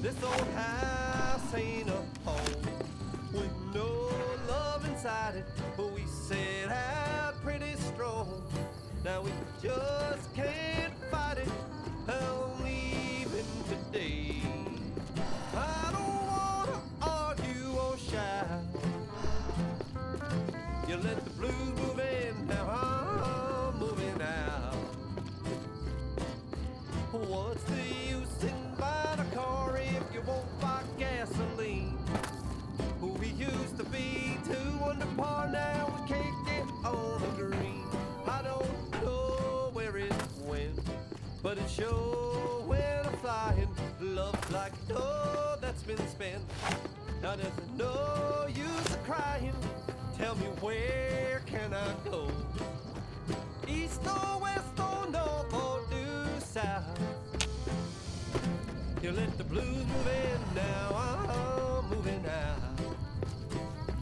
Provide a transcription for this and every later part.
This old house ain't a home with no love inside it, but we set out pretty strong. Now we just can't fight it. I'm leaving today. I don't wanna argue or shout. You let the blues move in, now I'm moving out. What's the use in buying a car if you won't buy gasoline? We used to be two under par, now we can't get on the green. I don't know where it went, but it sure went a-flying. Love's like dough that's been spent. Now there's no use of crying. Tell me, where can I go? East or west or north or due south? You let the blues move in, now I'm moving out.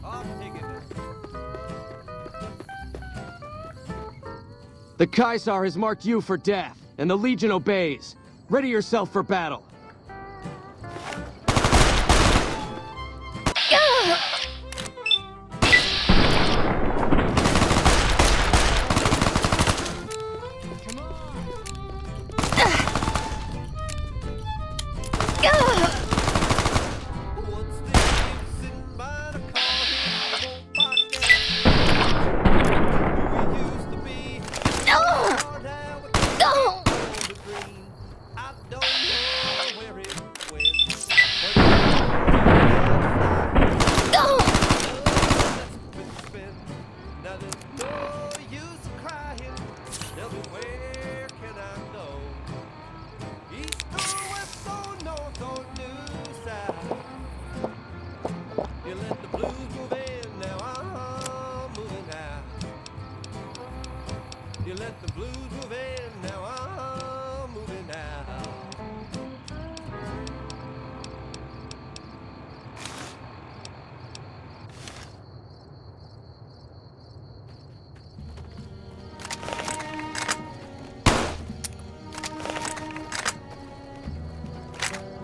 I'm taking it. The Caesar has marked you for death, and the Legion obeys. Ready yourself for battle. What's the use in buying a car if you won't buy gas? We used to be hard now we can't get on the green. I don't know where it went, but it's that's been spent. Now there's no use of crying. Tell me, where can I go? East or west or north or due south? You let the blues move in, now I'm moving out. You let the blues move in, now I'm moving out.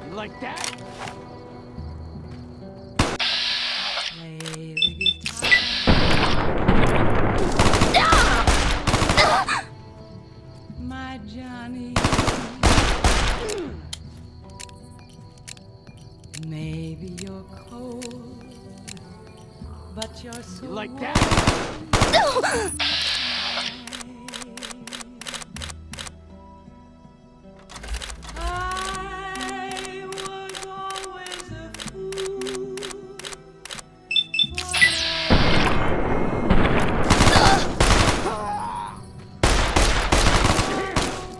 You like that? Play the guitar. My Johnny. Maybe you're cold, but you're so You like that? I was always a fool.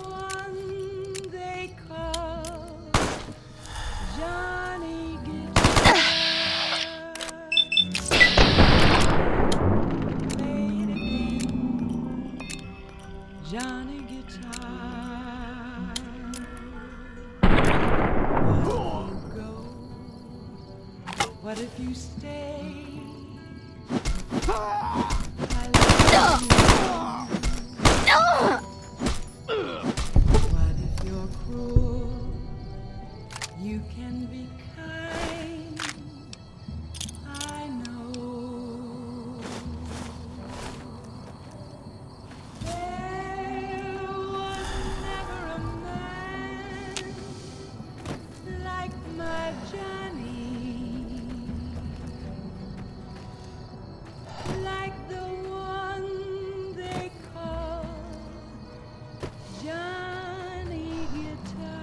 One they call Johnny Guitar. Play it again, Johnny Guitar. Where you go? What if you stay? I love you. What if you're cruel? You can be kind. I know. There was never a man like my Johnny, like the one they call Johnny Guitar.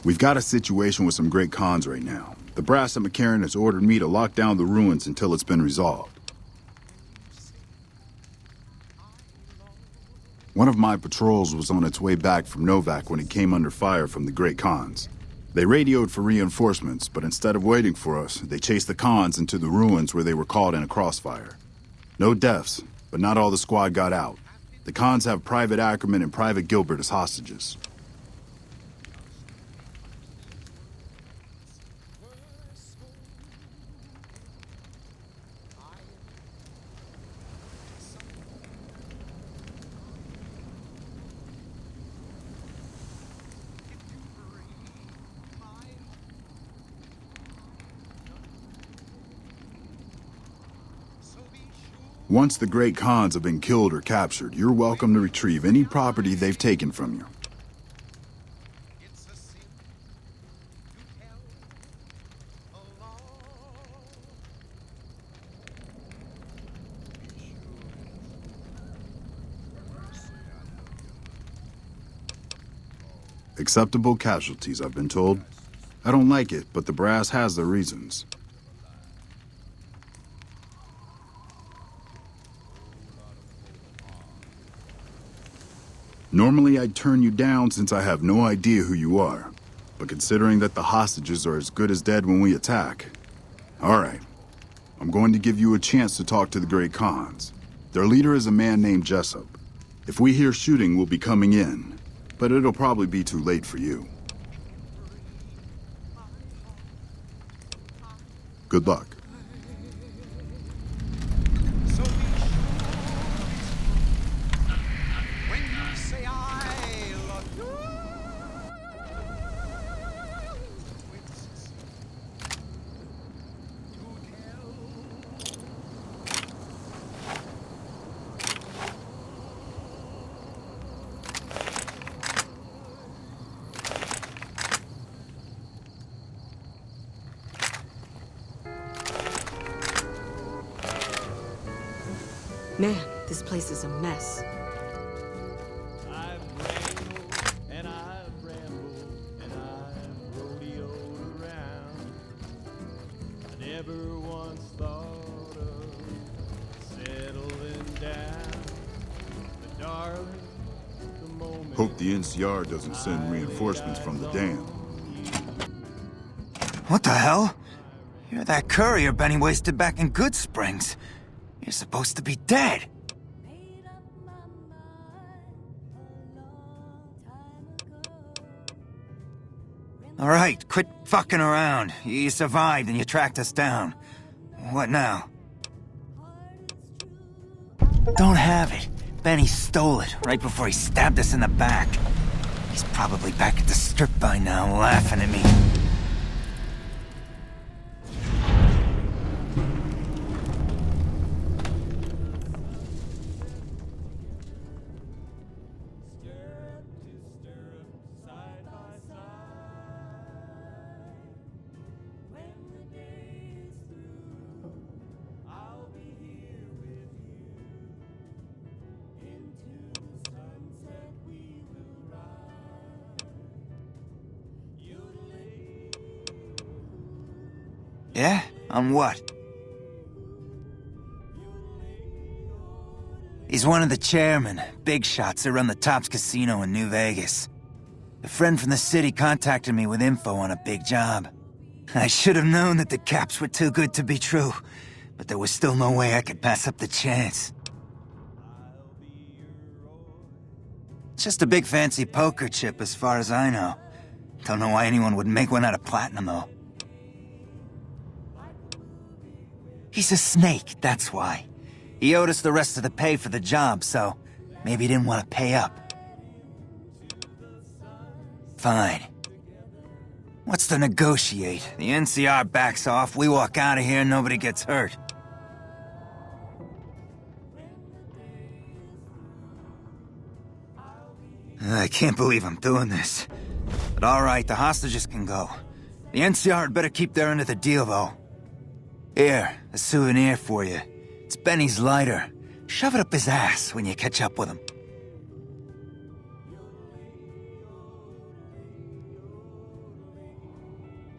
We've got a situation with some great cons right now. The brass at McCarran has ordered me to lock down the ruins until it's been resolved. One of my patrols was on its way back from Novak when it came under fire from the Great Khans. They radioed for reinforcements, but instead of waiting for us, they chased the Khans into the ruins where they were caught in a crossfire. No deaths, but not all the squad got out. The Khans have Private Ackerman and Private Gilbert as hostages. Once the Great Khans have been killed or captured, you're welcome to retrieve any property they've taken from you. Acceptable casualties, I've been told. I don't like it, but the brass has their reasons. Normally I'd turn you down since I have no idea who you are, but considering that the hostages are as good as dead when we attack... Alright, I'm going to give you a chance to talk to the Great Khans. Their leader is a man named Jessup. If we hear shooting, we'll be coming in, but it'll probably be too late for you. Good luck. Man, this place is a mess. I've rambled and I've rambled and I've rodeoed around. I never once thought of settling down. But darling, the moment Hope the NCR doesn't send reinforcements from the dam. What the hell? You're that courier Benny wasted back in Good Springs. You're supposed to be dead. All right, quit fucking around. You survived and you tracked us down. What now? Don't have it. Benny stole it right before he stabbed us in the back. He's probably back at the strip by now, laughing at me. Yeah? On what? He's one of the chairmen, big shots that run the Tops Casino in New Vegas. A friend from the city contacted me with info on a big job. I should have known that the caps were too good to be true, but there was still no way I could pass up the chance. It's just a big fancy poker chip as far as I know. Don't know why anyone would make one out of platinum, though. He's a snake, that's why. He owed us the rest of the pay for the job, so maybe he didn't want to pay up. Fine. What's to negotiate? The NCR backs off, we walk out of here, nobody gets hurt. I can't believe I'm doing this. But alright, the hostages can go. The NCR had better keep their end of the deal, though. Here, a souvenir for you. It's Benny's lighter. Shove it up his ass when you catch up with him.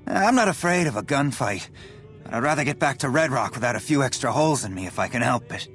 I'm not afraid of a gunfight, but I'd rather get back to Red Rock without a few extra holes in me if I can help it.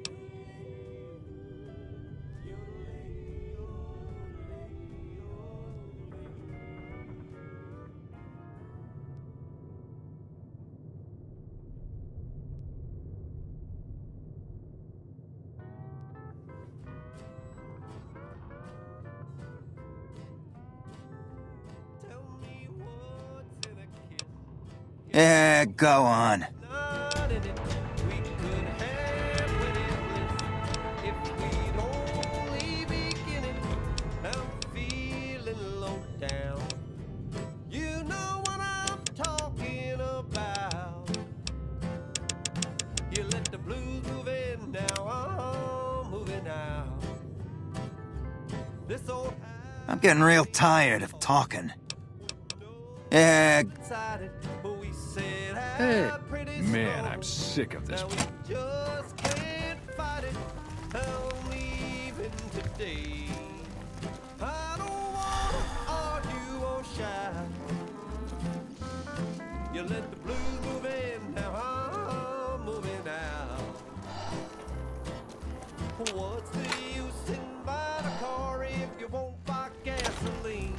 Yeah, go on. not in it. We could have limitless if we'd only begin it. I'm feeling low down. You know what I'm talking about. You let the blues move in now. I'm moving out. This old I'm getting real tired of talking. Yeah, excited, but we said Hey, pretty man, slow. I'm sick of this. Now we just can't fight it. I'm leaving today. I don't wanna argue or shy. You let the blues move in, now I'm moving out. What's the use in buying a car if you won't buy gasoline?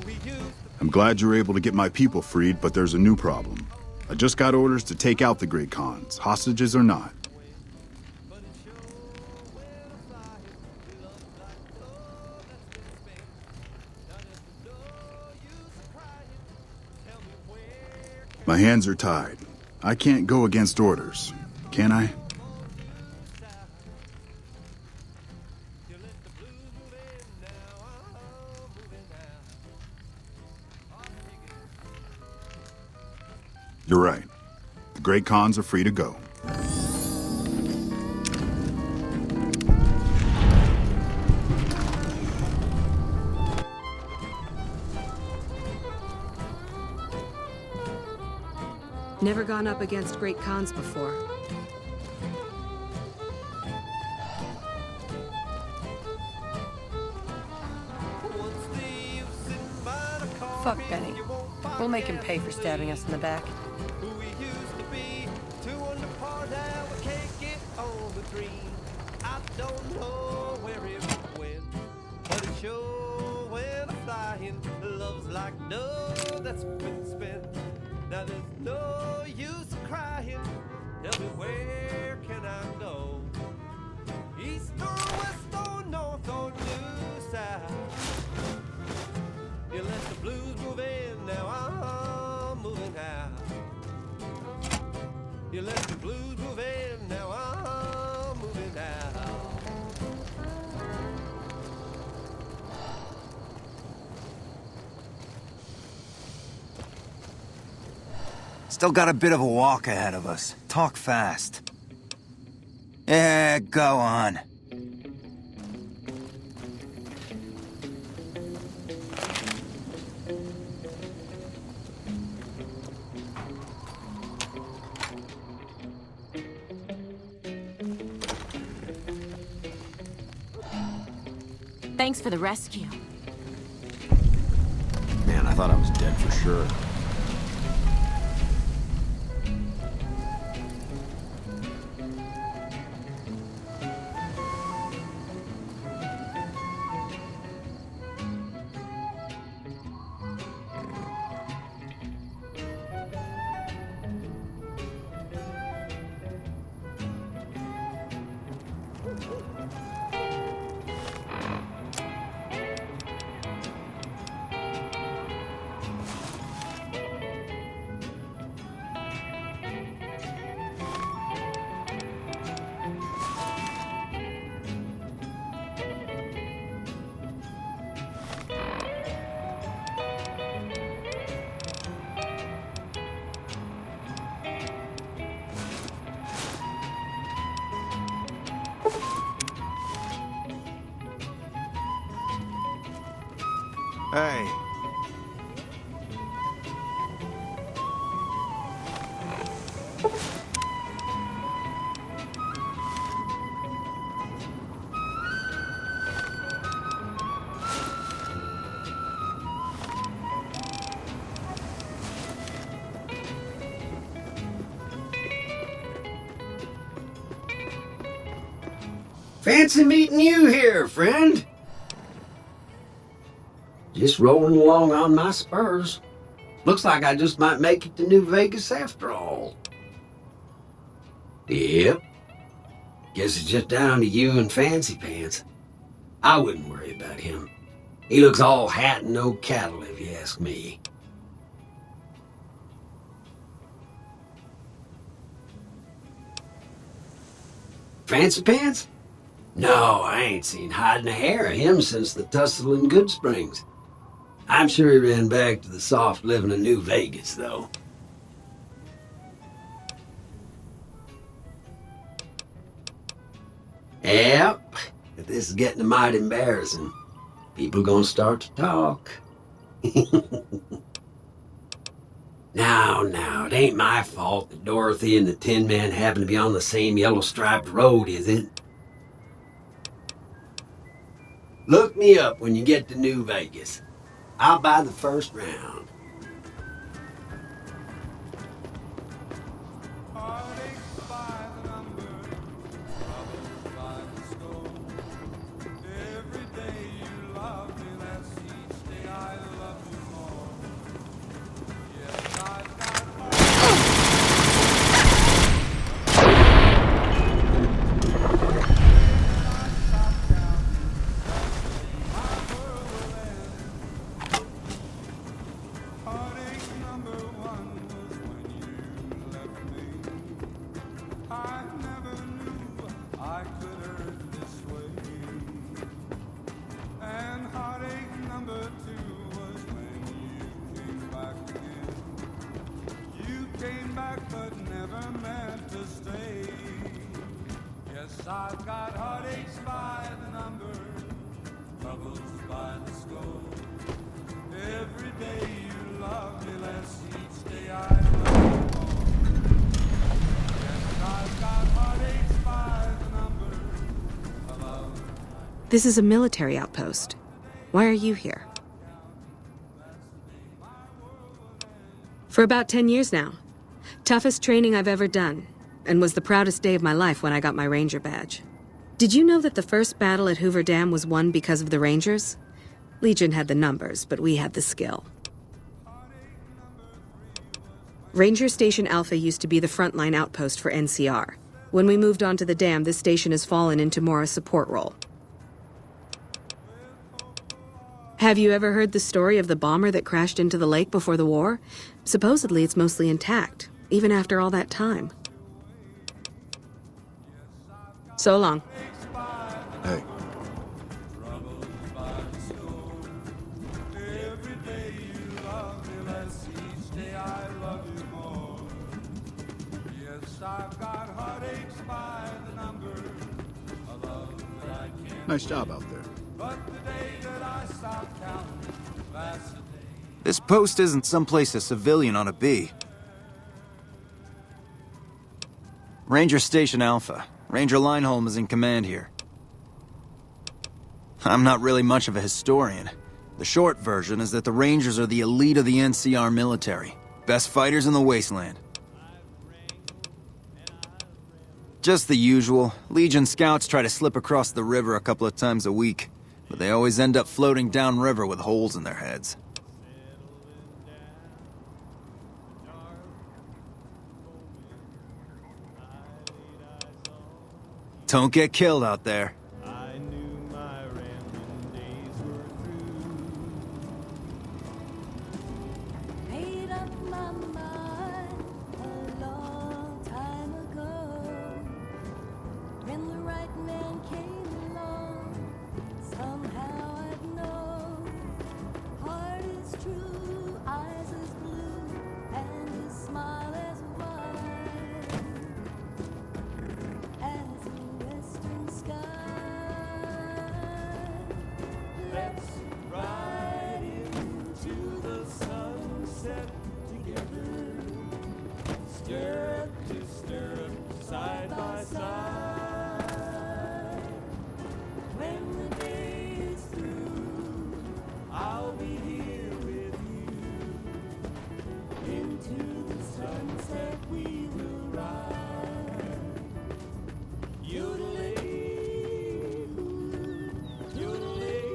We used to I'm glad you're able to get my people freed, but there's a new problem. I just got orders to take out the Great Khans, hostages or not. My hands are tied. I can't go against orders, can I? You're right. The Great Khans are free to go. Never gone up against Great Khans before. Fuck Benny. We'll make him pay for stabbing us in the back. Who we used to be, two under par now, we can't get on the green. I don't know where it went, but it sure went flying. Love's like no, that's been spent. Now there's no use crying. Tell me where can I go? East or west or north or new south? You let the blues move in, now I'm moving out. You let the blues move in, now I'm moving out. Still got a bit of a walk ahead of us. Talk fast. Yeah, go on. Thanks for the rescue. Man, I thought I was dead for sure. Hey. Fancy meeting you here, friend. Just rolling along on my spurs. Looks like I just might make it to New Vegas after all. Yep. Guess it's just down to you and Fancy Pants. I wouldn't worry about him. He looks all hat and no cattle, if you ask me. Fancy Pants? No, I ain't seen hide nor hair of him since the tussle in Good Springs. I'm sure he ran back to the soft living of New Vegas, though. Yep, this is getting mighty embarrassing. People gonna start to talk. Now, it ain't my fault that Dorothy and the Tin Man happen to be on the same yellow-striped road, is it? Look me up when you get to New Vegas. I'll buy the first round. I've got heartaches by the number, troubles by the score. Every day you love me less, each day I love you more. Yes, I've got heartaches by the number. This is a military outpost. Why are you here? For about 10 years now. Toughest training I've ever done, and was the proudest day of my life when I got my Ranger badge. Did you know that the first battle at Hoover Dam was won because of the Rangers? Legion had the numbers, but we had the skill. Ranger Station Alpha used to be the frontline outpost for NCR. When we moved on to the dam, this station has fallen into more a support role. Have you ever heard the story of the bomber that crashed into the lake before the war? Supposedly it's mostly intact, even after all that time. So long. Hey. Nice job out there. This post isn't someplace a civilian ought to be. Ranger Station Alpha. Ranger Lineholm is in command here. I'm not really much of a historian. The short version is that the Rangers are the elite of the NCR military. Best fighters in the wasteland. Just the usual. Legion scouts try to slip across the river a couple of times a week, but they always end up floating downriver with holes in their heads. Don't get killed out there. Made up my mind a long time ago. When the right man came along, somehow I'd know. Heart is true, eyes as blue, and his smile as wide as a western sky. Let's ride into the sunset together, stirrup to stirrup, side by side. When the day is through, I'll be here with you. Into the sunset we will ride. Yodeling, yodeling,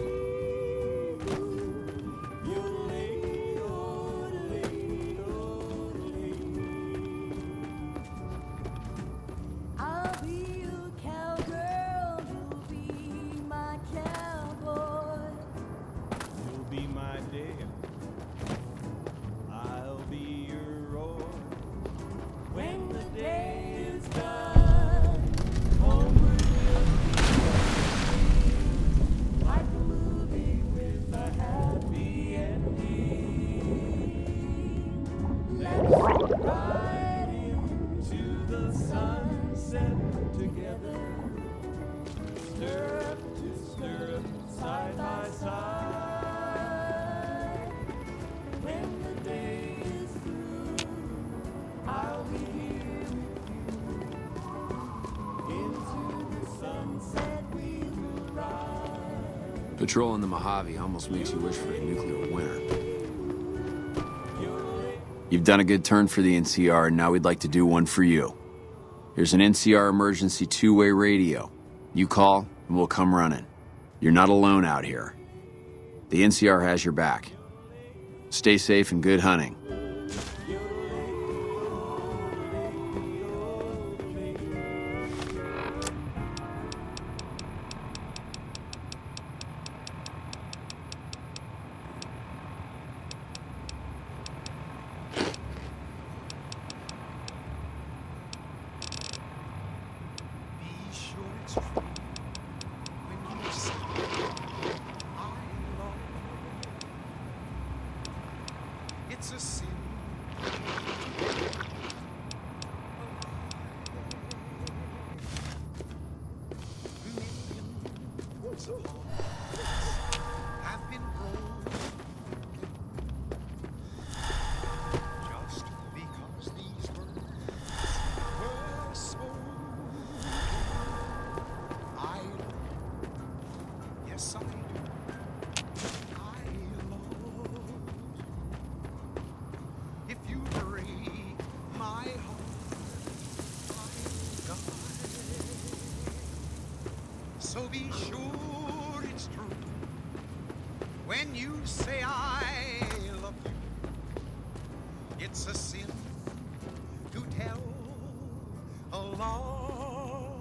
yodeling, yodeling, yodeling. I'll be your cowgirl, you'll be my cowboy. You'll be my dam. I'll be your roar. When the day is done, homeward we'll be, like a movie with a happy ending. Let's ride into the sunset together, stirrup to stirrup, side by side. When the day is through, I'll be here with you. Into the sunset we will ride. Patrolling the Mojave almost makes you wish for a nuclear winter. You've done a good turn for the NCR, and now we'd like to do one for you. Here's an NCR emergency two-way radio. You call, and we'll come running. You're not alone out here. The NCR has your back. Stay safe and good hunting. Be sure it's true when you say I love you. It's a sin. Millions of hearts have been broken just because these words were spoken. I do. Yes, I do. I love. If you when you say I love you. It's a sin to tell a lie.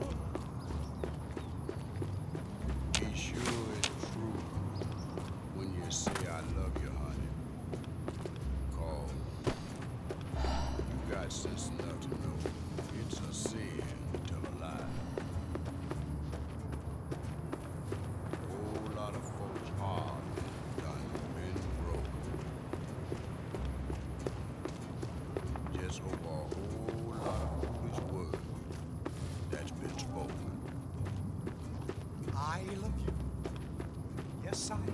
Be sure it's true when you say I love you, honey. Call. You got sense enough to know it's a sin to tell a lie. Whole lot of folks hard done been broke. Just over a whole lot of foolish words that's been spoken. I love you. Yes, I do.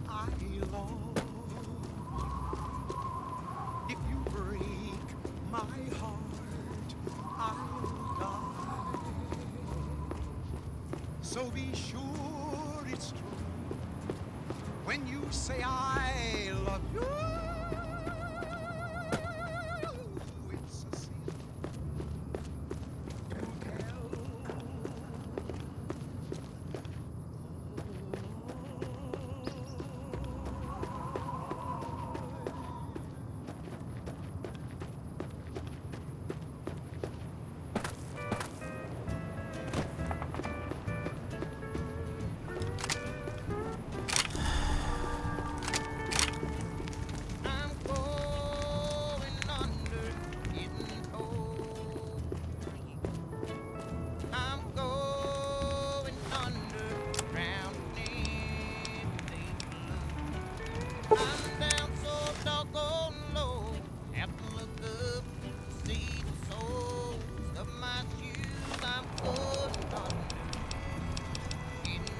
I love you. If you break my heart, I'll die. So be sure it's true when you say I love you. It's a sin to tell. I'm going under, getting cold. I'm going under, drowning in deep blue. I'm down so doggone low, have to look up to see the soles of my shoes. I'm going under, getting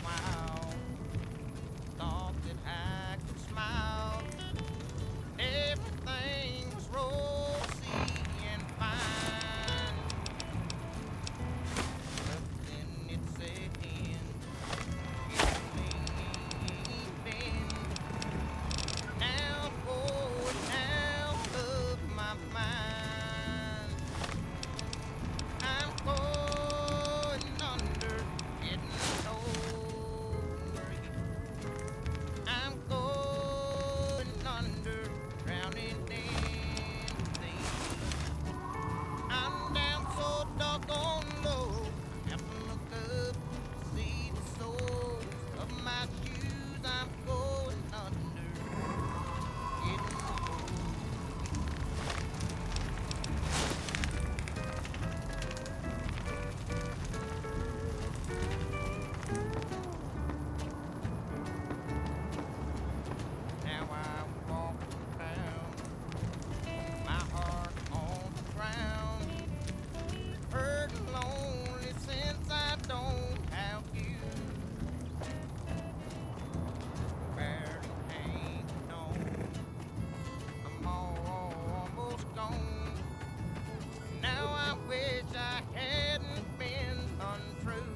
while thought that I could smile. Everything was rosy and fine. But then it set in, leaving. Now I'm going out of my mind. I'm going under, getting older. I'm going under, drowning in things. I'm down so doggone low, have to look up to see the soles of my shoes. I'm going under, getting Now I'm walking down, my heart on the ground. Hurt and lonely since I don't have you. Barely hanging on, I'm almost gone. Now I wish I hadn't been untrue.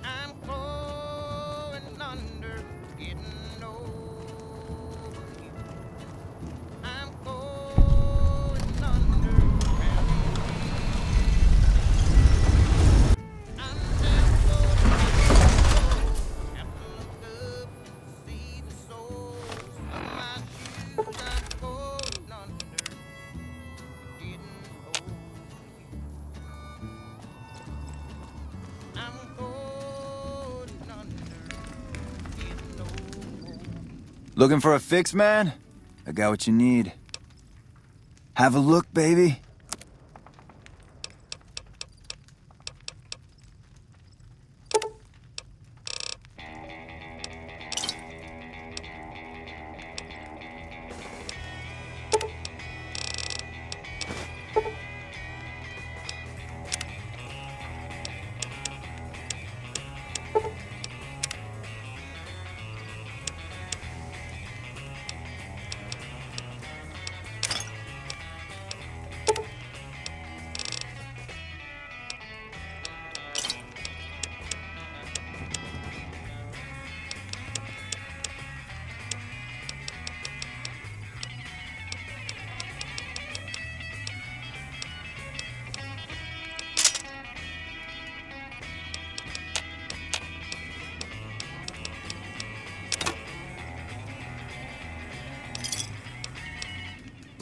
I'm going under, getting over you. I'm going under, drowning in. I'm down so low, have to look up to see the soles of my shoes. I'm going under, getting over you. I'm going under, getting old. Looking for a fix, man? I got what you need. Have a look, baby.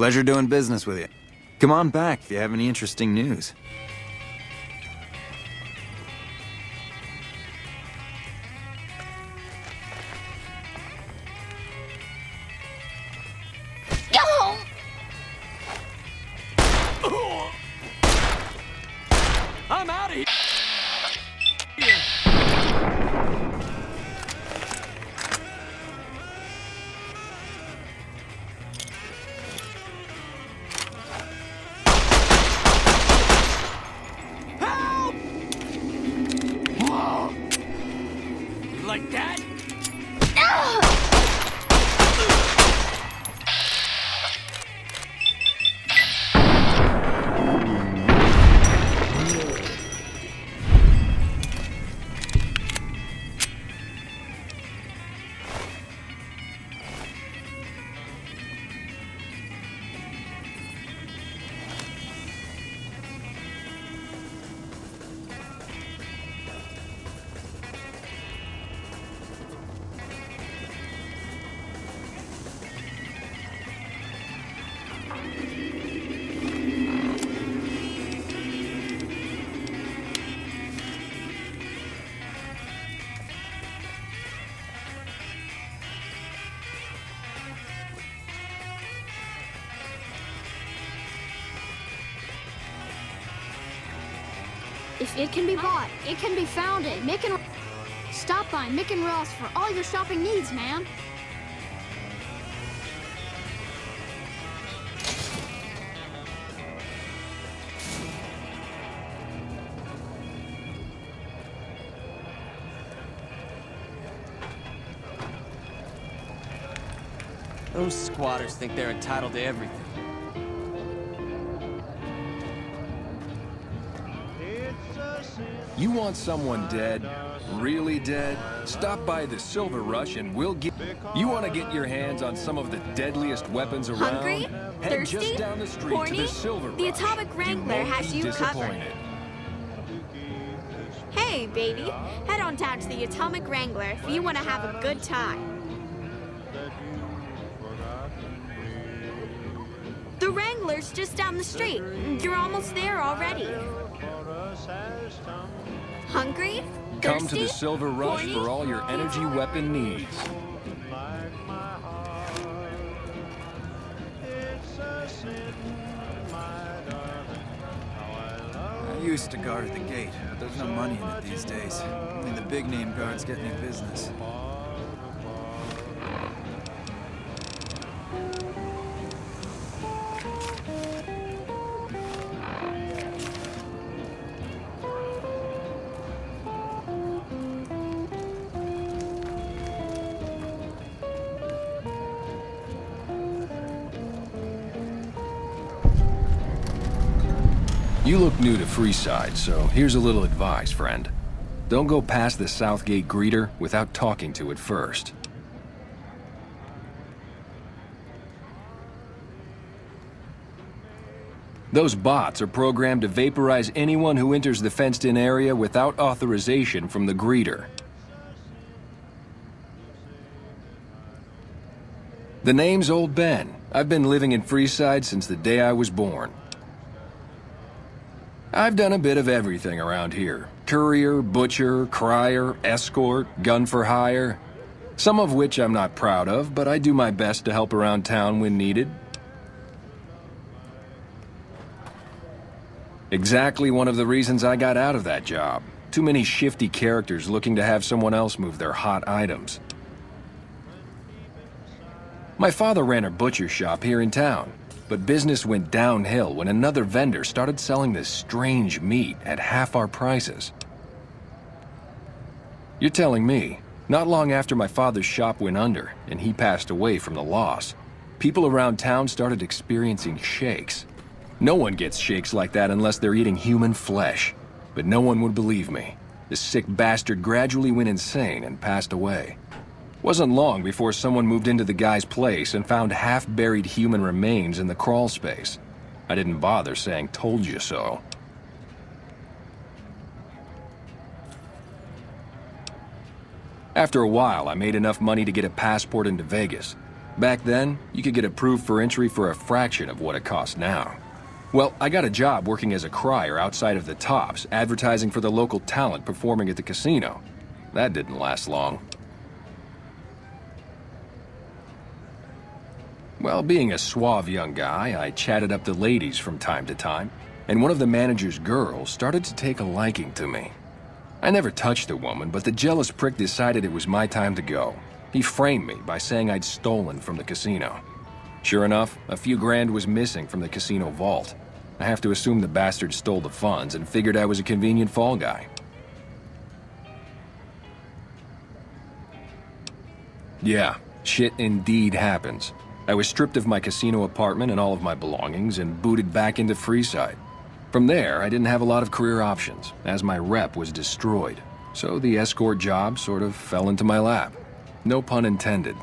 Pleasure doing business with you. Come on back if you have any interesting news. I'm out of here! Help! Whoa. You like that? If it can be bought, it can be found at Mick and... Stop by Mick and Ross for all your shopping needs, man. Those squatters think they're entitled to everything. You want someone dead? Really dead? Stop by the Silver Rush and we'll get... You want to get your hands on some of the deadliest weapons around? Hungry? Head Thirsty? just down the street Horny? to the Silver The Rush. Atomic Wrangler won't has be you covered. disappointed. Hey, baby. Head on down to the Atomic Wrangler if you want to have a good time. The Wrangler's just down the street. You're almost there already. Hungry? Come Thirsty? to the Silver Rush Horny? for all your energy weapon needs. I used to guard at the gate, but there's no money in it these days. Only the big name guards get any business. You look new to Freeside, so here's a little advice, friend. Don't go past the Southgate greeter without talking to it first. Those bots are programmed to vaporize anyone who enters the fenced-in area without authorization from the greeter. The name's Old Ben. I've been living in Freeside since the day I was born. I've done a bit of everything around here. Courier, butcher, crier, escort, gun for hire. Some of which I'm not proud of, but I do my best to help around town when needed. Exactly one of the reasons I got out of that job. Too many shifty characters looking to have someone else move their hot items. My father ran a butcher shop here in town. But business went downhill when another vendor started selling this strange meat at half our prices. You're telling me, not long after my father's shop went under and he passed away from the loss, people around town started experiencing shakes. No one gets shakes like that unless they're eating human flesh. But no one would believe me. The sick bastard gradually went insane and passed away. Wasn't long before someone moved into the guy's place and found half-buried human remains in the crawl space. I didn't bother saying "told you so." After a while, I made enough money to get a passport into Vegas. Back then, you could get approved for entry for a fraction of what it costs now. Well, I got a job working as a crier outside of the Tops, advertising for the local talent performing at the casino. That didn't last long. Well, being a suave young guy, I chatted up the ladies from time to time, and one of the manager's girls started to take a liking to me. I never touched a woman, but the jealous prick decided it was my time to go. He framed me by saying I'd stolen from the casino. Sure enough, a few grand was missing from the casino vault. I have to assume the bastard stole the funds and figured I was a convenient fall guy. Yeah, shit indeed happens. I was stripped of my casino apartment and all of my belongings and booted back into Freeside. From there, I didn't have a lot of career options, as my rep was destroyed. So the escort job sort of fell into my lap. No pun intended.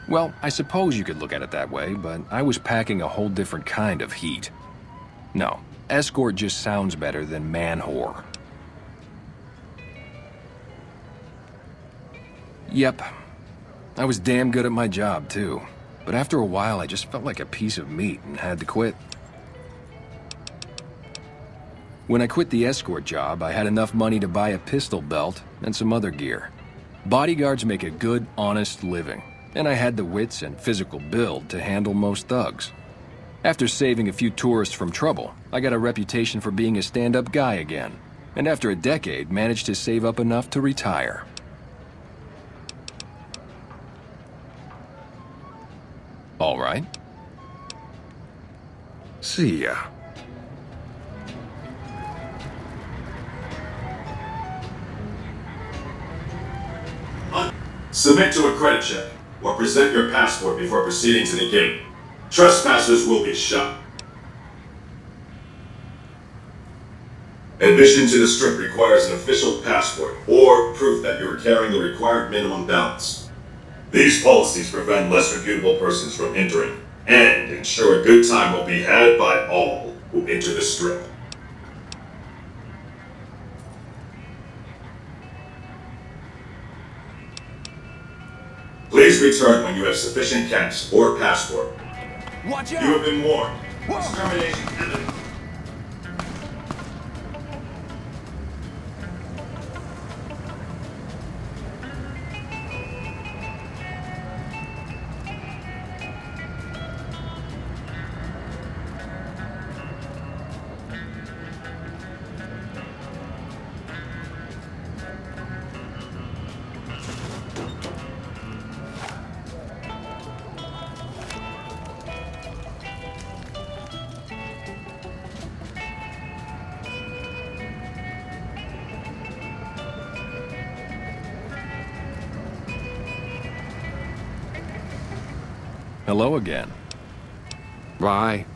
Well, I suppose you could look at it that way, but I was packing a whole different kind of heat. No, escort just sounds better than man-whore. Yep, I was damn good at my job, too. But after a while, I just felt like a piece of meat and had to quit. When I quit the escort job, I had enough money to buy a pistol belt and some other gear. Bodyguards make a good, honest living, and I had the wits and physical build to handle most thugs. After saving a few tourists from trouble, I got a reputation for being a stand-up guy again, and after a decade, managed to save up enough to retire. All right. See ya. Submit to a credit check, or present your passport before proceeding to the gate. Trespassers will be shot. Admission to the Strip requires an official passport, or proof that you are carrying the required minimum balance. These policies prevent less reputable persons from entering, and ensure a good time will be had by all who enter the Strip. Please return when you have sufficient cash or passport. Watch out! You have been warned. Extermination imminent. Hello again. Bye.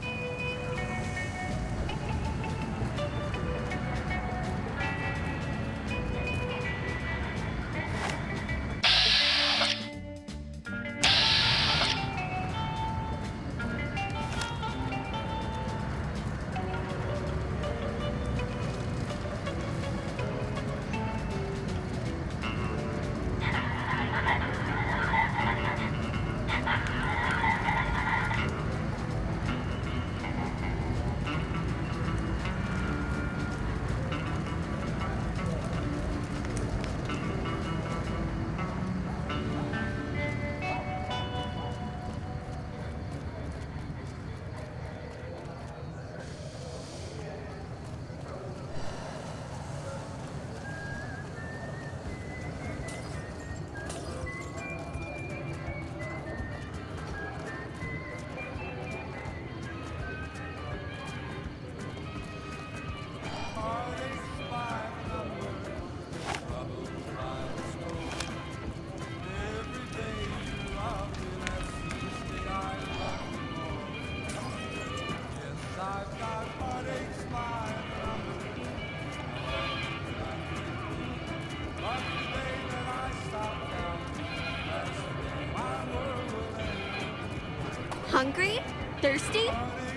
Hungry? Thirsty?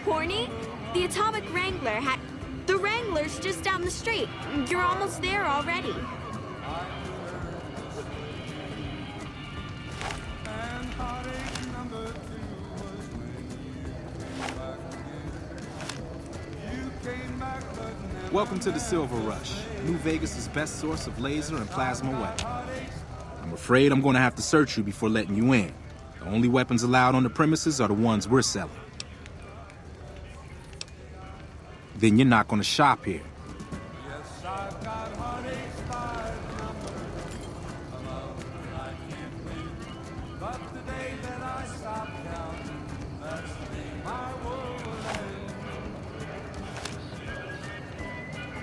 Horny? The Atomic Wrangler had... The Wrangler's just down the street. You're almost there already. Welcome to the Silver Rush, New Vegas' best source of laser and plasma weapons. I'm afraid I'm going to have to search you before letting you in. The only weapons allowed on the premises are the ones we're selling. Then you're not going to shop here.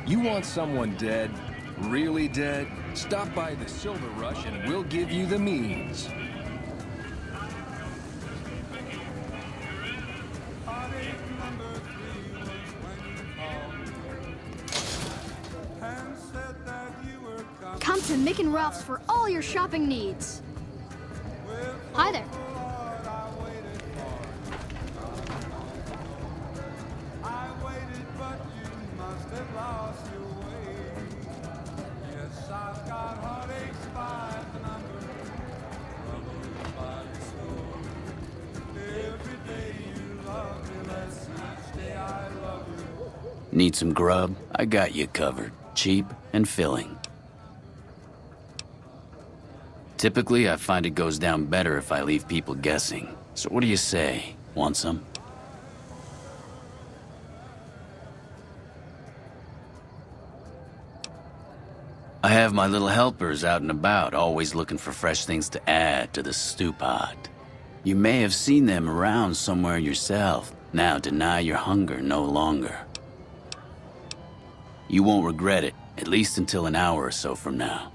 You want someone dead? Really dead? Stop by the Silver Rush and we'll give you the means. Come to Mick and Ralph's for all your shopping needs. Hi there. Need some grub? I got you covered. Cheap and filling. Typically, I find it goes down better if I leave people guessing. So what do you say? Want some? I have my little helpers out and about, always looking for fresh things to add to the stew pot. You may have seen them around somewhere yourself. Now deny your hunger no longer. You won't regret it, at least until an hour or so from now.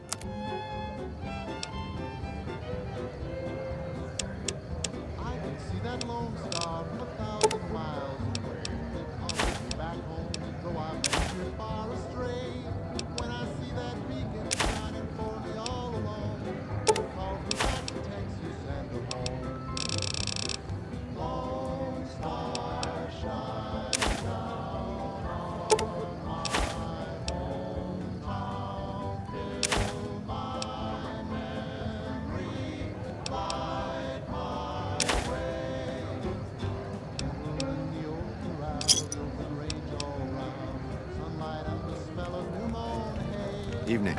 Evening.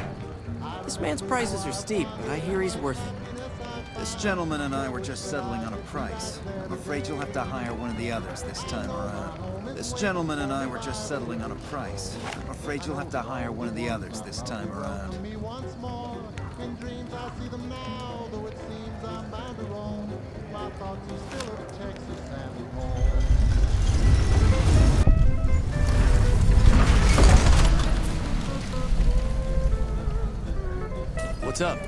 This man's prices are steep, but I hear he's worth it. This gentleman and I were just settling on a price. I'm afraid you'll have to hire one of the others this time around. This gentleman and I were just settling on a price. I'm afraid you'll have to hire one of the others this time around. In dreams I see them now, though it seems I'm bound to roam. My thoughts are still of Texas and home. What's up?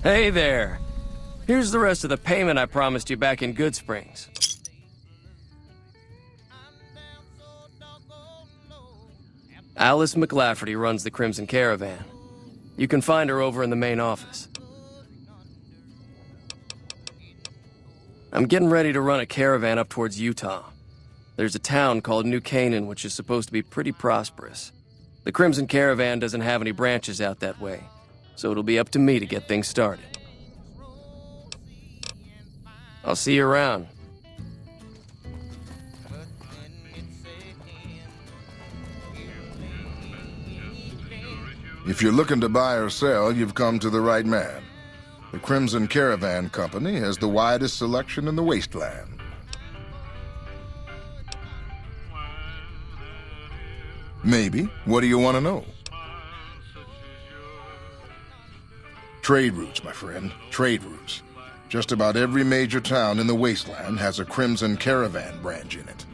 Hey there. Here's the rest of the payment I promised you back in Good Springs. Alice McLafferty runs the Crimson Caravan. You can find her over in the main office. I'm getting ready to run a caravan up towards Utah. There's a town called New Canaan which is supposed to be pretty prosperous. The Crimson Caravan doesn't have any branches out that way, so it'll be up to me to get things started. I'll see you around. If you're looking to buy or sell, you've come to the right man. The Crimson Caravan Company has the widest selection in the wasteland. Maybe. What do you want to know? Trade routes, my friend. Trade routes. Just about every major town in the wasteland has a Crimson Caravan branch in it.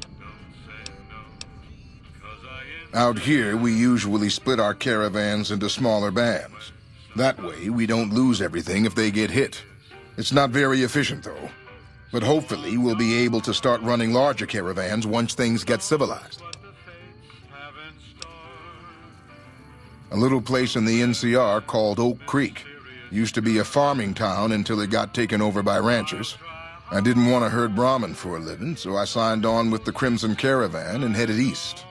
Out here, we usually split our caravans into smaller bands. That way, we don't lose everything if they get hit. It's not very efficient, though. But hopefully, we'll be able to start running larger caravans once things get civilized. A little place in the NCR called Oak Creek. Used to be a farming town until it got taken over by ranchers. I didn't want to herd Brahmin for a living, so I signed on with the Crimson Caravan and headed east.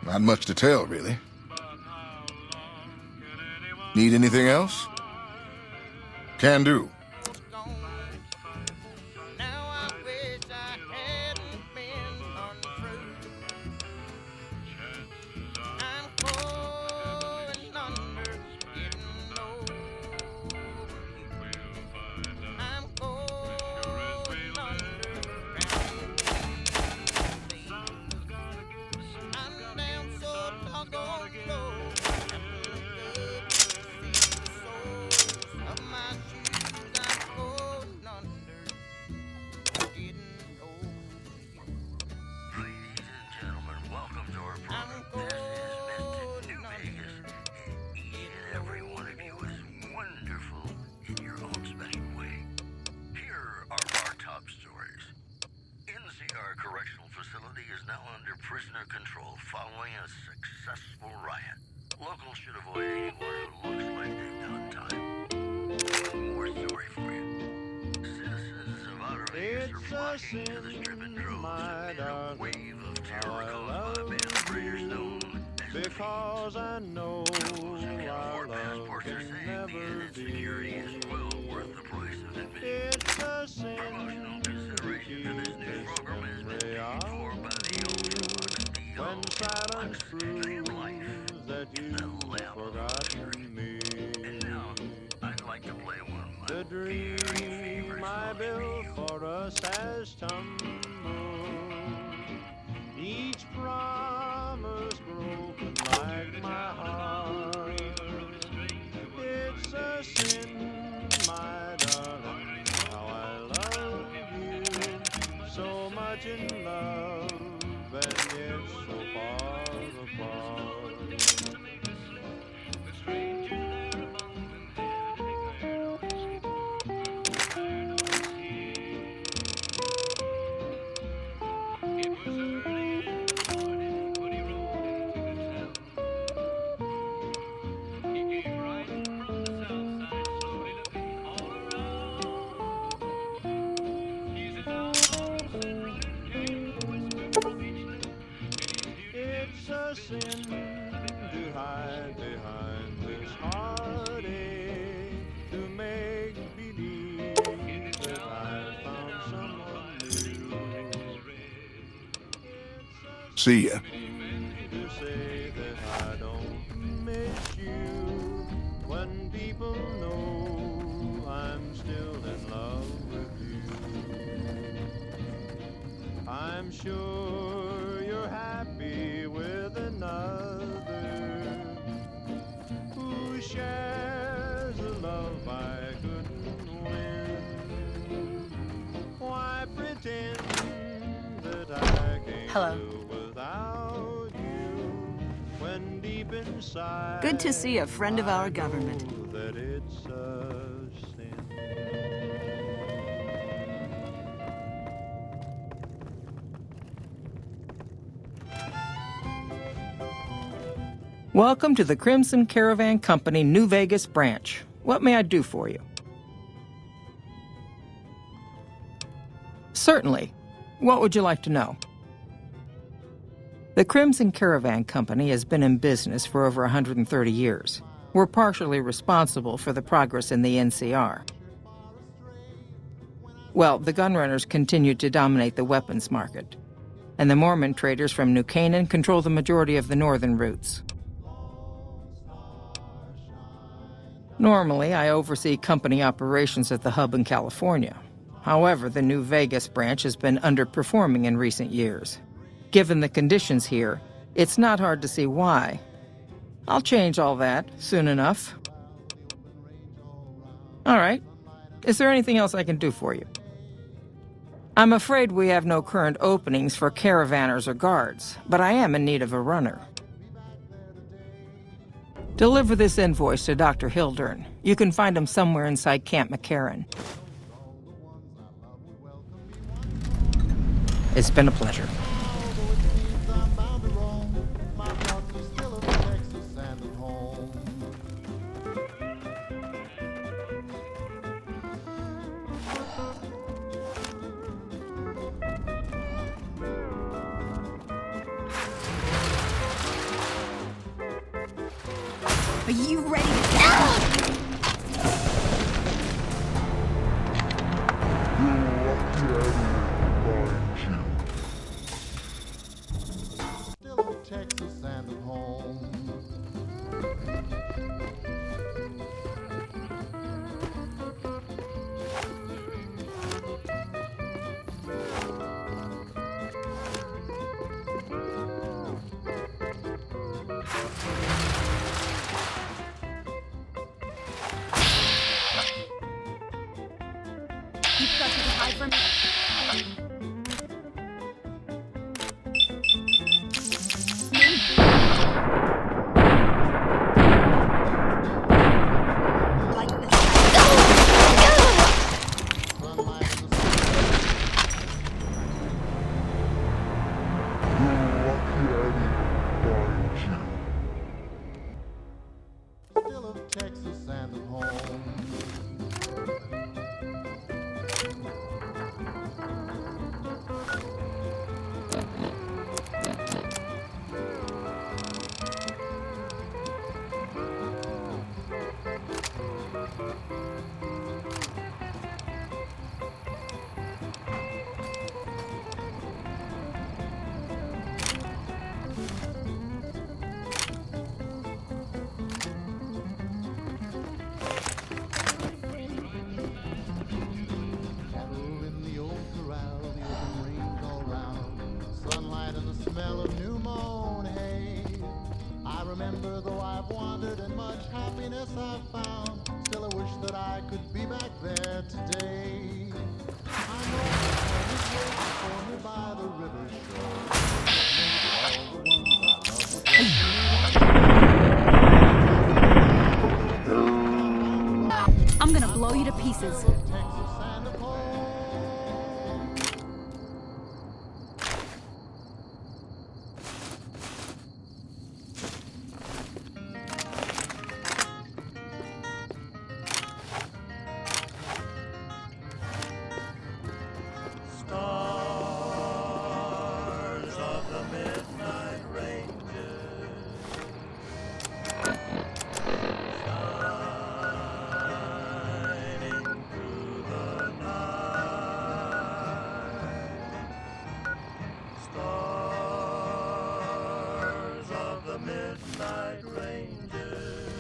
Not much to tell, really. Need anything else? Can do. Because I know our love can never be. It's a sin to keep this memory of you. When silence proves that you've forgotten me. The dream I built for us has tumbled. Each promise broken like my heart. It's a sin, my darling, how I love you. So much in love, and yet so far apart. Sin to hide behind this heartache, to make believe that I found someone new. See ya. To say that I don't miss you when people know I'm still in love with you. I'm sure you're happy with another who shares a love I couldn't win. Why pretend that I can't do without you when deep inside Good to see a friend of our government. that it's a sin. Welcome to the Crimson Caravan Company New Vegas branch. What may I do for you? Certainly. What would you like to know? The Crimson Caravan Company has been in business for over 130 years. We're partially responsible for the progress in the NCR. Well, the gunrunners continue to dominate the weapons market, and the Mormon traders from New Canaan control the majority of the northern routes. Normally, I oversee company operations at the hub in California. However, the New Vegas branch has been underperforming in recent years. Given the conditions here, it's not hard to see why. I'll change all that soon enough. All right. Is there anything else I can do for you? I'm afraid we have no current openings for caravanners or guards, but I am in need of a runner. Deliver this invoice to Dr. Hildern. You can find him somewhere inside Camp McCarran. It's been a pleasure. Are you ready to go? Still in Texas and at home. You've got to hide from me. Like Still of Texas and at home. Cattle in the old corral, the open range all round, sunlight and the smell of new mown hay. I remember though I've wandered and much happiness I've found, still I wish that I could be back there today. I know home is waiting for me by the river shore. All the ones I love I'm gonna blow you to pieces. Stars of the midnight ranges, shining through the night. Stars of the midnight ranges.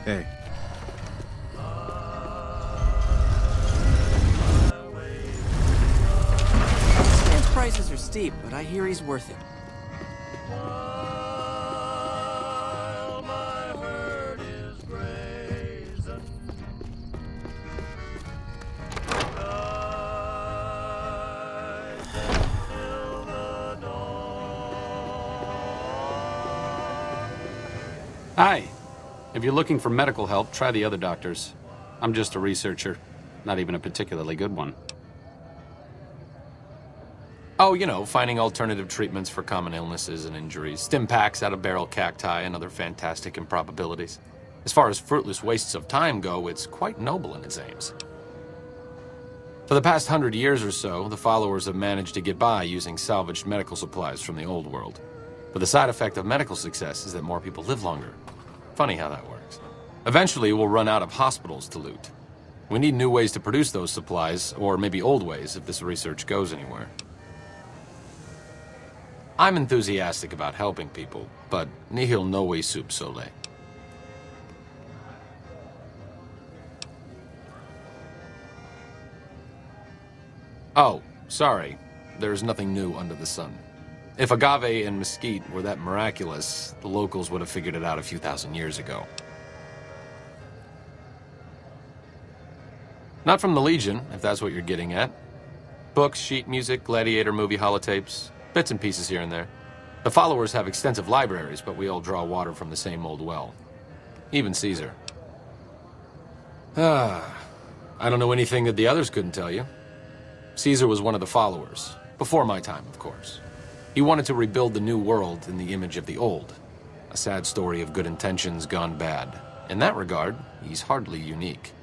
Hey. His prices are steep, but I hear he's worth it. While my herd is grazing, rise until the dawn. Hi. If you're looking for medical help, try the other doctors. I'm just a researcher, not even a particularly good one. Oh, you know, finding alternative treatments for common illnesses and injuries, stim packs out of barrel cacti, and other fantastic improbabilities. As far as fruitless wastes of time go, it's quite noble in its aims. For the past 100 years or so, the followers have managed to get by using salvaged medical supplies from the old world. But the side effect of medical success is that more people live longer. Funny how that works. Eventually, we'll run out of hospitals to loot. We need new ways to produce those supplies, or maybe old ways if this research goes anywhere. I'm enthusiastic about helping people, but nihil novi sub sole. Oh, sorry. There's nothing new under the sun. If agave and mesquite were that miraculous, the locals would have figured it out a few thousand years ago. Not from the Legion, if that's what you're getting at. Books, sheet music, gladiator movie holotapes, bits and pieces here and there. The followers have extensive libraries, but we all draw water from the same old well. Even Caesar. I don't know anything that the others couldn't tell you. Caesar was one of the followers, before my time, of course. He wanted to rebuild the new world in the image of the old. A sad story of good intentions gone bad. In that regard, he's hardly unique.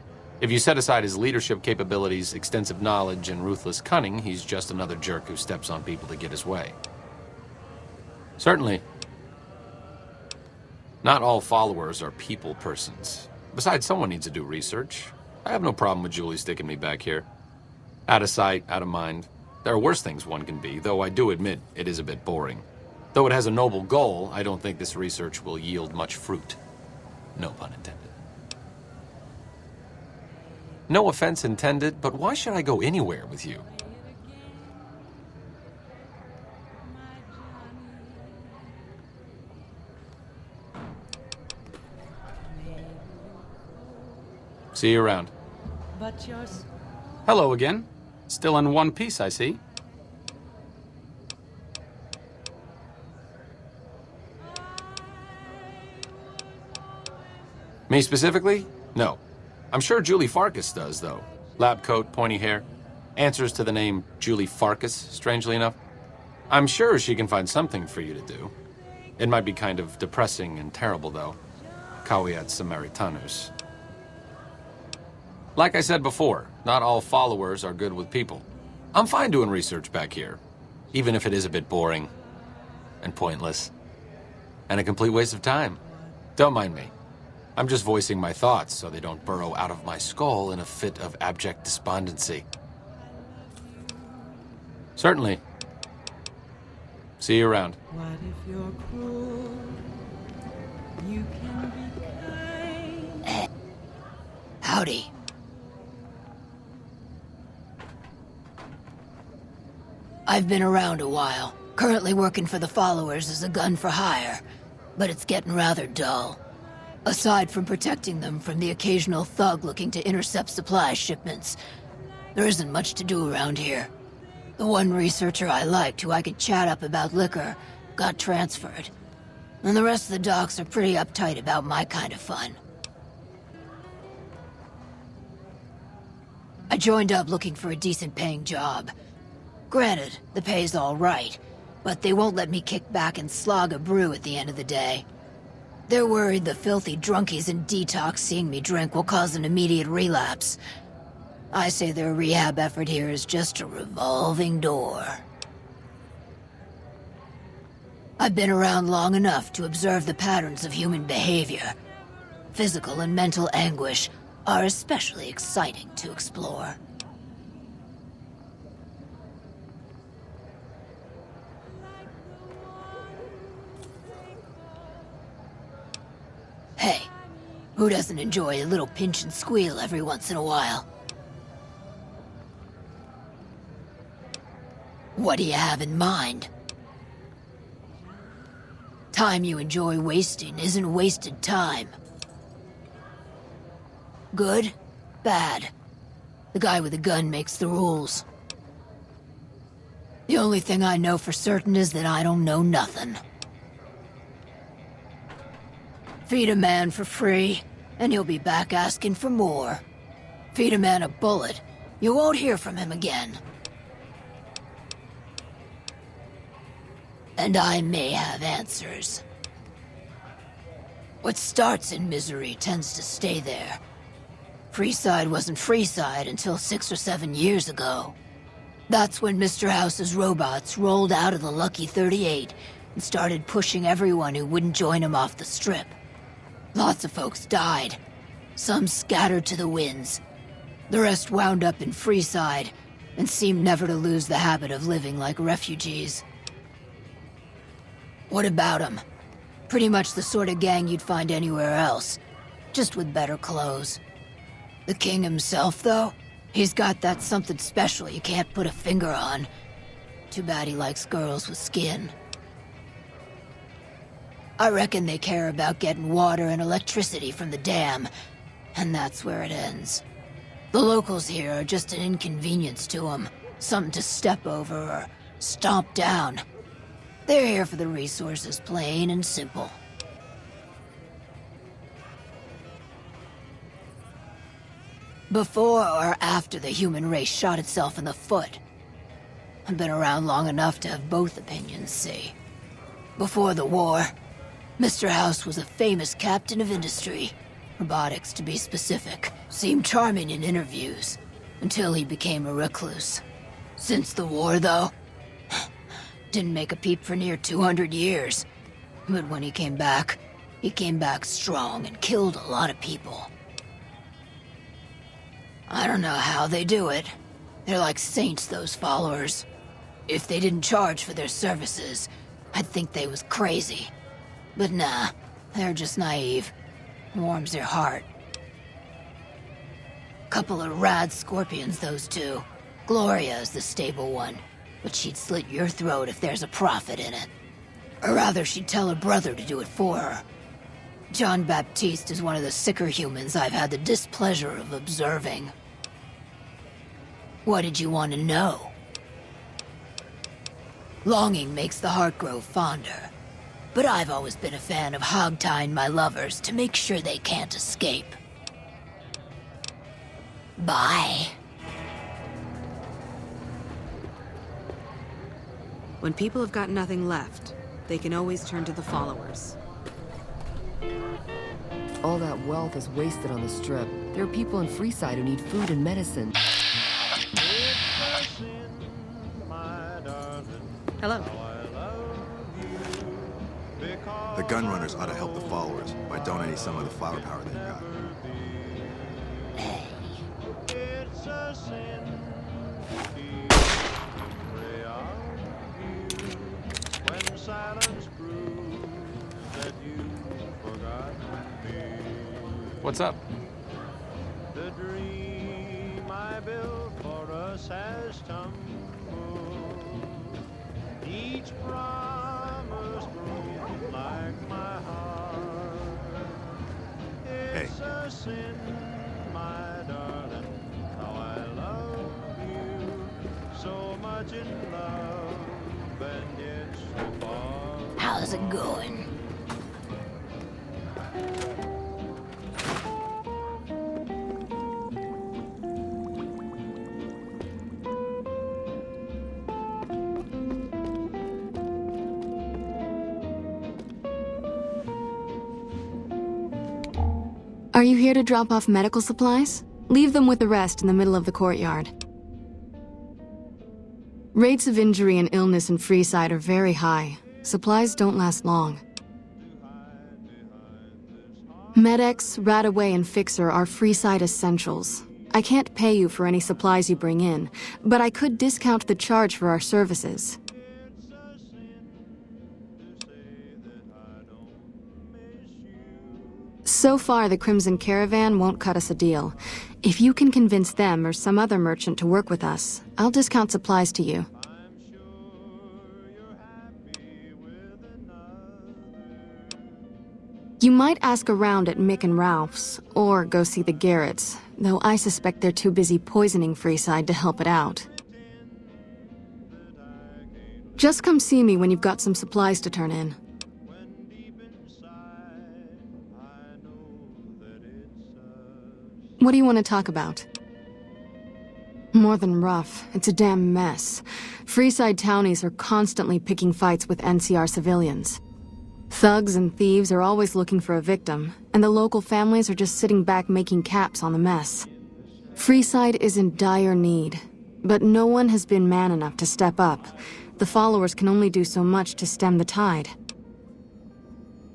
If you set aside his leadership capabilities, extensive knowledge, and ruthless cunning, he's just another jerk who steps on people to get his way. Certainly. Not all followers are people persons. Besides, someone needs to do research. I have no problem with Julie sticking me back here. Out of sight, out of mind. There are worse things one can be, though I do admit it is a bit boring. Though it has a noble goal, I don't think this research will yield much fruit. No pun intended. No offense intended, but why should I go anywhere with you? See you around. But yours. Hello again. Still in one piece, I see. Me specifically? No. I'm sure Julie Farkas does, though. Lab coat, pointy hair. Answers to the name Julie Farkas, strangely enough. I'm sure she can find something for you to do. It might be kind of depressing and terrible, though. Caveat Samaritanus. Like I said before, not all followers are good with people. I'm fine doing research back here, even if it is a bit boring and pointless and a complete waste of time. Don't mind me. I'm just voicing my thoughts so they don't burrow out of my skull in a fit of abject despondency. Certainly. See you around. What if you're cruel? You can be kind. Howdy. I've been around a while. Currently working for the followers as a gun for hire, but it's getting rather dull. Aside from protecting them from the occasional thug looking to intercept supply shipments, there isn't much to do around here. The one researcher I liked, who I could chat up about liquor, got transferred. And the rest of the docs are pretty uptight about my kind of fun. I joined up looking for a decent paying job. Granted, the pay's all right, but they won't let me kick back and slog a brew at the end of the day. They're worried the filthy drunkies in detox seeing me drink will cause an immediate relapse. I say their rehab effort here is just a revolving door. I've been around long enough to observe the patterns of human behavior. Physical and mental anguish are especially exciting to explore. Hey, who doesn't enjoy a little pinch and squeal every once in a while? What do you have in mind? Time you enjoy wasting isn't wasted time. Good? Bad? The guy with the gun makes the rules. The only thing I know for certain is that I don't know nothing. Feed a man for free, and he'll be back asking for more. Feed a man a bullet, you won't hear from him again. And I may have answers. What starts in misery tends to stay there. Freeside wasn't Freeside until 6 or 7 years ago. That's when Mr. House's robots rolled out of the Lucky 38 and started pushing everyone who wouldn't join him off the strip. Lots of folks died. Some scattered to the winds. The rest wound up in Freeside and seemed never to lose the habit of living like refugees. What about them? Pretty much the sort of gang you'd find anywhere else, just with better clothes. The king himself, though, he's got that something special you can't put a finger on. Too bad he likes girls with skin. I reckon they care about getting water and electricity from the dam, and that's where it ends. The locals here are just an inconvenience to them, something to step over or stomp down. They're here for the resources, plain and simple. Before or after the human race shot itself in the foot? I've been around long enough to have both opinions, see. Before the war, Mr. House was a famous captain of industry. Robotics, to be specific. Seemed charming in interviews, until he became a recluse. Since the war, though, didn't make a peep for near 200 years. But when he came back strong and killed a lot of people. I don't know how they do it. They're like saints, those followers. If they didn't charge for their services, I'd think they was crazy. But nah, they're just naive. Warms their heart. Couple of rad scorpions, those two. Gloria is the stable one, but she'd slit your throat if there's a profit in it. Or rather, she'd tell her brother to do it for her. John Baptiste is one of the sicker humans I've had the displeasure of observing. What did you want to know? Longing makes the heart grow fonder. But I've always been a fan of hog-tying my lovers to make sure they can't escape. Bye. When people have got nothing left, they can always turn to the followers. All that wealth is wasted on the strip. There are people in Freeside who need food and medicine. Hello. The gunrunners ought to help the followers by donating some of the flower power they've got. It's a sin. When silence proves that you forgot me. What's up? The dream I built for us has tumbled. Each promise broke like my heart. It's a sin, my darling, how I love you. So much in love, and yet so far. How's it going? Are you here to drop off medical supplies? Leave them with the rest in the middle of the courtyard. Rates of injury and illness in Freeside are very high. Supplies don't last long. Med-X, Radaway, and Fixer are Freeside essentials. I can't pay you for any supplies you bring in, but I could discount the charge for our services. So far, the Crimson Caravan won't cut us a deal. If you can convince them or some other merchant to work with us, I'll discount supplies to you. You might ask around at Mick and Ralph's, or go see the Garretts, though I suspect they're too busy poisoning Freeside to help it out. Just come see me when you've got some supplies to turn in. What do you want to talk about? More than rough, it's a damn mess. Freeside townies are constantly picking fights with NCR civilians. Thugs and thieves are always looking for a victim, and the local families are just sitting back making caps on the mess. Freeside is in dire need, but no one has been man enough to step up. The followers can only do so much to stem the tide.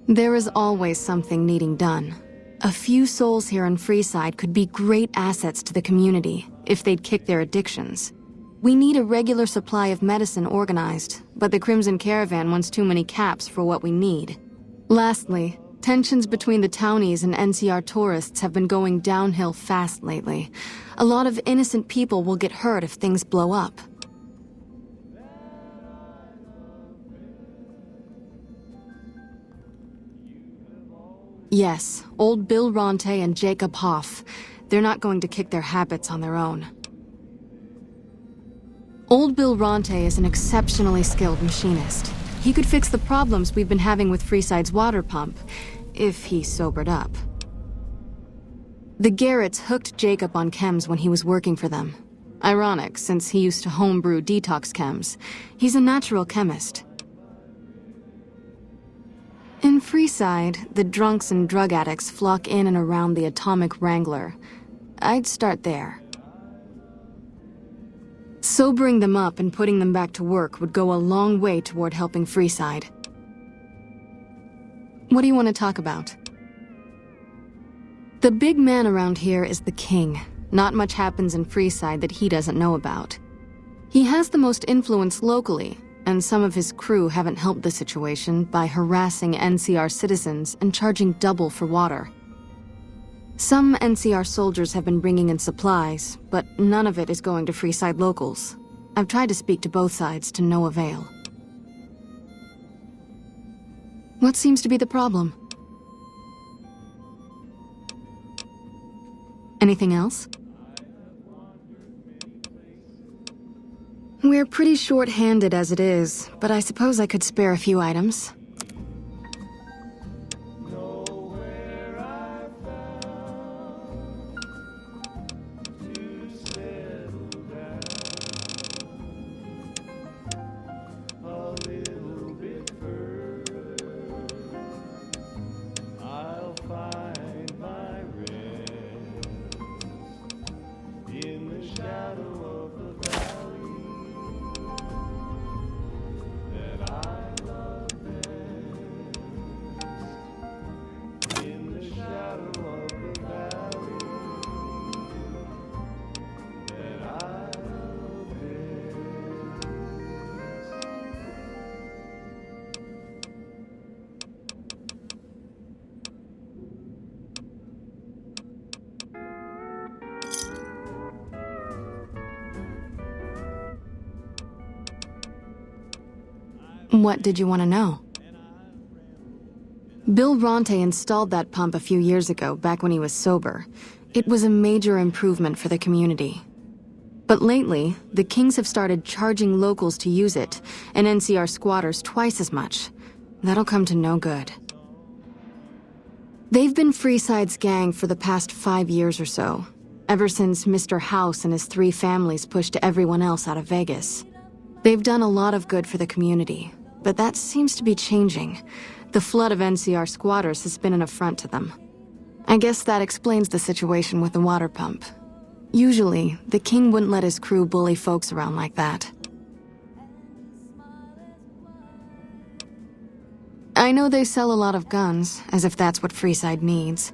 There is always something needing done. A few souls here in Freeside could be great assets to the community if they'd kick their addictions. We need a regular supply of medicine organized, but the Crimson Caravan wants too many caps for what we need. Lastly, tensions between the townies and NCR tourists have been going downhill fast lately. A lot of innocent people will get hurt if things blow up. Yes, old Bill Ronte and Jacob Hoff. They're not going to kick their habits on their own. Old Bill Ronte is an exceptionally skilled machinist. He could fix the problems we've been having with Freeside's water pump, if he sobered up. The Garretts hooked Jacob on chems when he was working for them. Ironic, since he used to homebrew detox chems. He's a natural chemist. In Freeside, the drunks and drug addicts flock in and around the Atomic Wrangler. I'd start there. Sobering them up and putting them back to work would go a long way toward helping Freeside. What do you want to talk about? The big man around here is the king. Not much happens in Freeside that he doesn't know about. He has the most influence locally, and some of his crew haven't helped the situation by harassing NCR citizens and charging double for water. Some NCR soldiers have been bringing in supplies, but none of it is going to Freeside locals. I've tried to speak to both sides to no avail. What seems to be the problem? Anything else? We're pretty short-handed as it is, but I suppose I could spare a few items. What did you want to know? Bill Ronte installed that pump a few years ago, back when he was sober. It was a major improvement for the community. But lately, the Kings have started charging locals to use it, and NCR squatters twice as much. That'll come to no good. They've been Freeside's gang for the past 5 years or so, ever since Mr. House and his 3 families pushed everyone else out of Vegas. They've done a lot of good for the community, but that seems to be changing. The flood of NCR squatters has been an affront to them. I guess that explains the situation with the water pump. Usually, the king wouldn't let his crew bully folks around like that. I know they sell a lot of guns, as if that's what Freeside needs.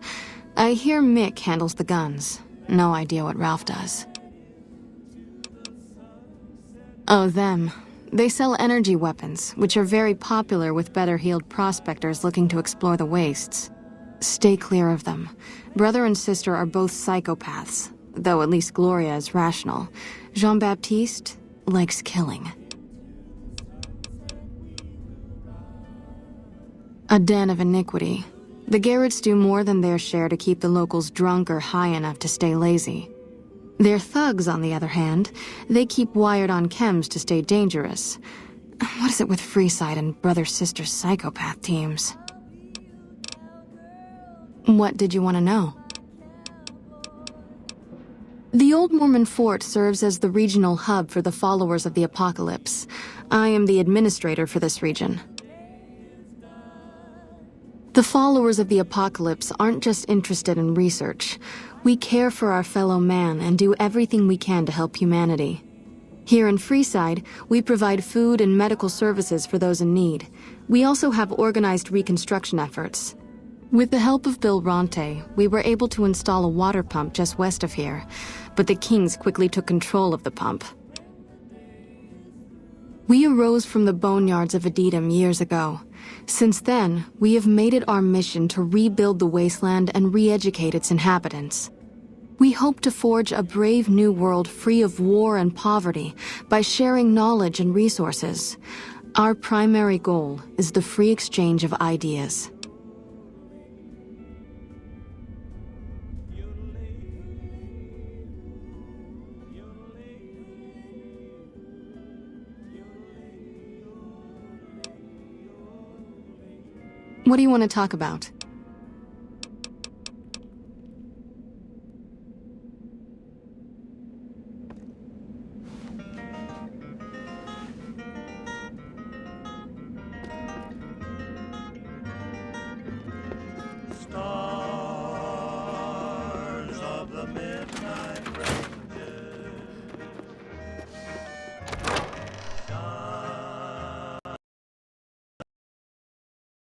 I hear Mick handles the guns. No idea what Ralph does. Oh, them. They sell energy weapons, which are very popular with better-heeled prospectors looking to explore the wastes. Stay clear of them. Brother and sister are both psychopaths, though at least Gloria is rational. Jean-Baptiste likes killing. A den of iniquity. The Garretts do more than their share to keep the locals drunk or high enough to stay lazy. Their thugs, on the other hand, they keep wired on chems to stay dangerous. What is it with Freeside and brother-sister psychopath teams? What did you want to know? The Old Mormon Fort serves as the regional hub for the followers of the Apocalypse. I am the administrator for this region. The followers of the Apocalypse aren't just interested in research. We care for our fellow man and do everything we can to help humanity. Here in Freeside, we provide food and medical services for those in need. We also have organized reconstruction efforts. With the help of Bill Ronte, we were able to install a water pump just west of here, but the Kings quickly took control of the pump. We arose from the boneyards of Adetum years ago. Since then, we have made it our mission to rebuild the wasteland and re-educate its inhabitants. We hope to forge a brave new world free of war and poverty by sharing knowledge and resources. Our primary goal is the free exchange of ideas. What do you want to talk about?